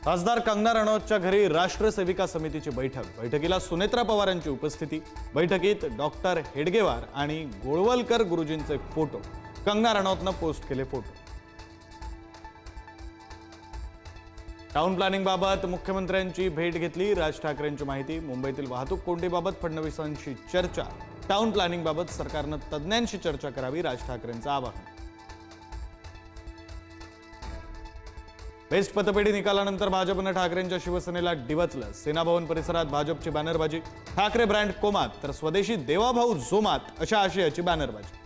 खासदार कंगना रणौतच्या घरी राष्ट्र सेविका समितीची बैठकीला सुनेत्रा पवारांची उपस्थिती। बैठकीत डॉक्टर हेडगेवार आणि गोळवलकर गुरुजींचे फोटो कंगना रणौतनं पोस्ट केले। फोटो टाउन प्लॅनिंग बाबत मुख्यमंत्र्यांची भेट घेतली। राज ठाकरेंची माहिती। मुंबईतील वाहतूक कोंडीबाबत फडणवीसांशी चर्चा। टाउन प्लॅनिंग बाबत सरकारनं तज्ञांशी चर्चा करावी, राज ठाकरेंचं आवाहन। बेस्ट पतपेढी निकालानंतर भाजपनं ठाकरेंच्या शिवसेनेला डिवचलं। सेना भवन परिसरात भाजपची बॅनरबाजी। ठाकरे ब्रँड कोमात तर स्वदेशी देवाभाऊ जोमात अशा आशयाची बॅनरबाजी।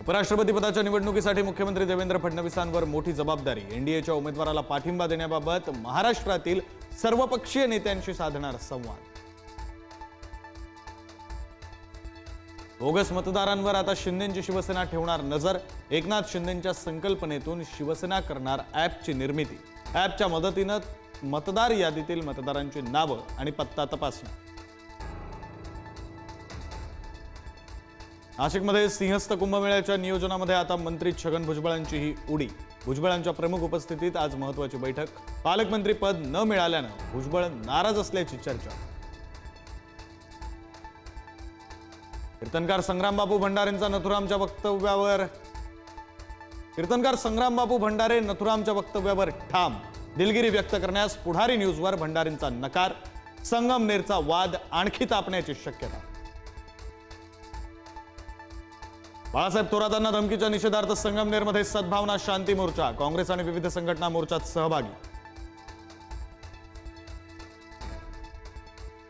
उपराष्ट्रपती पदाच्या निवडणुकीसाठी मुख्यमंत्री देवेंद्र फडणवीसांवर मोठी जबाबदारी। एनडीएच्या उमेदवाराला पाठिंबा देण्याबाबत महाराष्ट्रातील सर्वपक्षीय नेत्यांशी साधणार संवाद। बोगस मतदारांवर आता शिंदेंची शिवसेना ठेवणार नजर। एकनाथ शिंदेंच्या संकल्पनेतून शिवसेना करणार ॲपची निर्मिती। ॲपच्या मदतीनं मतदार यादीतील मतदारांची नावं आणि पत्ता तपासणार। नाशिकमध्ये सिंहस्थ कुंभमेळ्याच्या नियोजनामध्ये आता मंत्री छगन भुजबळांचीही उडी। भुजबळांच्या प्रमुख उपस्थितीत आज महत्त्वाची बैठक। पालकमंत्री पद न मिळाल्यानं भुजबळ नाराज असल्याची चर्चा। कीर्तनकार संग्रामबापू भंडारेंचा नथुरामच्या वक्तव्यावर ठाम। दिलगिरी व्यक्त करण्यास पुढारी न्यूजवर भंडारेंचा नकार। संगमनेरचा वाद आणखी तापण्याची शक्यता। बाळासाहेब थोरातांना धमकीच्या निषेधार्थ संगमनेरमध्ये सद्भावना शांती मोर्चा। काँग्रेस आणि विविध संघटना मोर्चात सहभागी।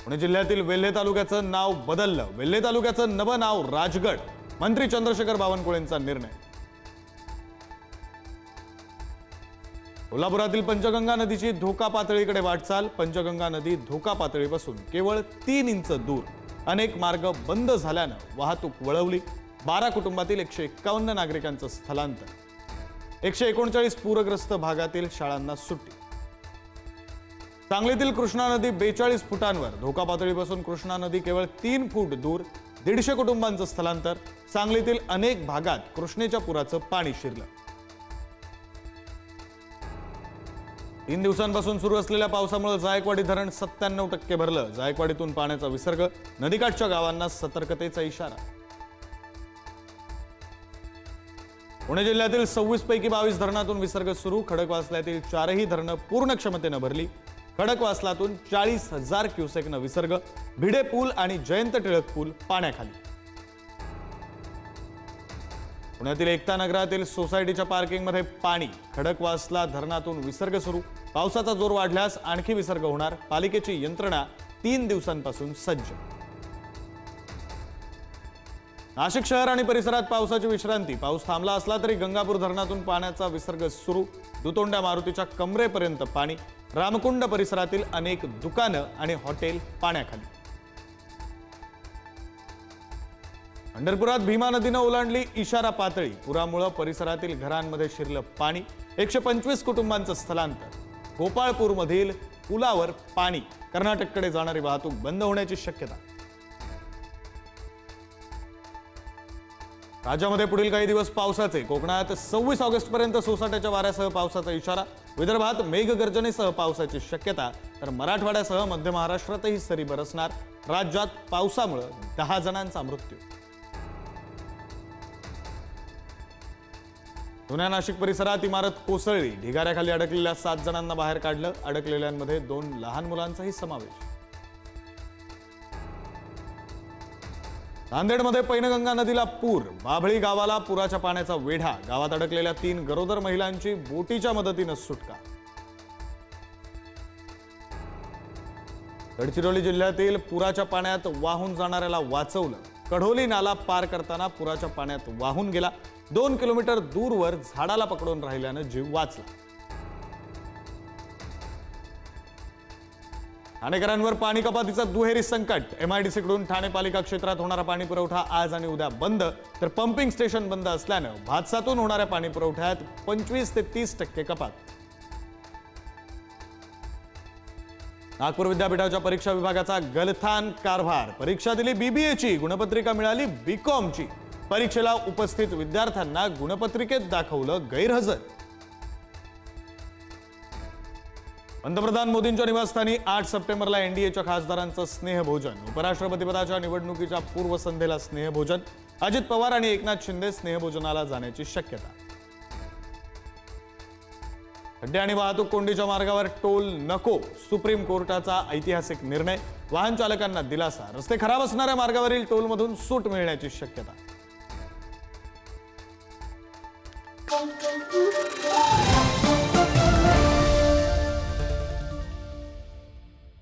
पुणे जिल्ह्यातील वेल्हे तालुक्याचं नाव बदललं। वेल्हे तालुक्याचं नवं नाव राजगड। मंत्री चंद्रशेखर बावनकुळेंचा निर्णय। कोल्हापुरातील पंचगंगा नदीची धोका पातळीकडे वाटचाल। पंचगंगा नदी धोका पातळीपासून केवळ 3 इंच दूर। अनेक मार्ग बंद झाल्यानं वाहतूक वळवली। 12 कुटुंबातील 151 नागरिकांचं स्थलांतर। 139 पूरग्रस्त भागातील शाळांना सुट्टी। सांगलीतील कृष्णा नदी 42 फुटांवर। धोका पातळीपासून कृष्णा नदी केवळ 3 फूट दूर। 150 कुटुंबांचं स्थलांतर। सांगलीतील अनेक भागात कृष्णेच्या पुराचं पाणी शिरलं। 3 दिवसांपासून सुरू असलेल्या पावसामुळे जायकवाडी धरण 97% भरलं। जायकवाडीतून पाण्याचा विसर्ग। नदीकाठच्या गावांना सतर्कतेचा इशारा। पुणे जिल्ह्यातील 26 पैकी 22 धरणातून विसर्ग सुरू। खडकवासल्यातील 4ही धरणं पूर्ण क्षमतेनं भरली। खडकवासलातून 40,000 क्युसेकनं विसर्ग। भिडे पूल आणि जयंत टिळक पूल पाण्याखाली। पुण्यातील एकता नगरातील सोसायटीच्या पार्किंगमध्ये पाणी। खडकवासला धरणातून विसर्ग सुरू। पावसाचा जोर वाढल्यास आणखी विसर्ग होणार। पालिकेची यंत्रणा 3 दिवसांपासून सज्ज। नाशिक शहर आणि परिसरात पावसाची विश्रांती। पाऊस थांबला असला तरी गंगापूर धरणातून पाण्याचा विसर्ग सुरू। दुतोंड्या मारुतीच्या कमरेपर्यंत पाणी। रामकुंड परिसरातील अनेक दुकानं आणि हॉटेल पाण्याखाली। पंढरपुरात भीमा नदीनं ओलांडली इशारा पातळी। पुरामुळे परिसरातील घरांमध्ये शिरलं पाणी। 125 कुटुंबांचं स्थलांतर। गोपाळपूरमधील पुलावर पाणी। कर्नाटककडे जाणारी वाहतूक बंद होण्याची शक्यता। राज्यामध्ये पुढील काही दिवस पावसाचे। कोकणात 26 ऑगस्टपर्यंत सोसाट्याच्या वाऱ्यासह पावसाचा इशारा। विदर्भात मेघगर्जनेसह पावसाची शक्यता। तर मराठवाड्यासह मध्य महाराष्ट्रातही सरी बरसणार। राज्यात पावसामुळे 10 जणांचा मृत्यू। जुन्या नाशिक परिसरात इमारत कोसळली। ढिगाऱ्याखाली अडकलेल्या 7 जणांना बाहेर काढलं। अडकलेल्यांमध्ये 2 लहान मुलांचाही समावेश। नांदेडमध्ये पैनगंगा नदीला पूर। बाभळी गावाला पुराच्या पाण्याचा वेढा। गावात अडकलेल्या 3 गरोदर महिलांची बोटीच्या मदतीनं सुटका। गडचिरोली जिल्ह्यातील पुराच्या पाण्यात वाहून जाणाऱ्याला वाचवलं। कढोली नाला पार करताना पुराच्या पाण्यात वाहून गेला। 2 किलोमीटर दूरवर झाडाला पकडून राहिल्यानं जीव वाचला। ठाणेकरांवर पाणी कपातीचा दुहेरी संकट। MIDCकडून ठाणे पालिका क्षेत्रात होणारा पाणी पुरवठा आज आणि उद्या बंद। तर पंपिंग स्टेशन बंद असल्यानं भातसातून होणाऱ्या पाणी पुरवठ्यात 25 ते 30% कपात। नागपूर विद्यापीठाच्या परीक्षा विभागाचा गलथान कारभार। परीक्षा दिली BBAची, गुणपत्रिका मिळाली BCOMची। परीक्षेला उपस्थित विद्यार्थ्यांना गुणपत्रिकेत दाखवलं गैरहजर. पंतप्रधान मोदींच्या निवासस्थानी 8 सप्टेंबरला एनडीएच्या खासदारांचं स्नेहभोजन. उपराष्ट्रपतीपदाच्या निवडणुकीच्या पूर्वसंध्येला स्नेहभोजन. अजित पवार आणि एकनाथ शिंदे स्नेहभोजनाला जाण्याची शक्यता. खड्डे आणि वाहतूक कोंडीच्या मार्गावर टोल नको, सुप्रीम कोर्टाचा ऐतिहासिक निर्णय. वाहन चालकांना दिलासा. रस्ते खराब असणाऱ्या मार्गावरील टोलमधून सूट मिळण्याची शक्यता.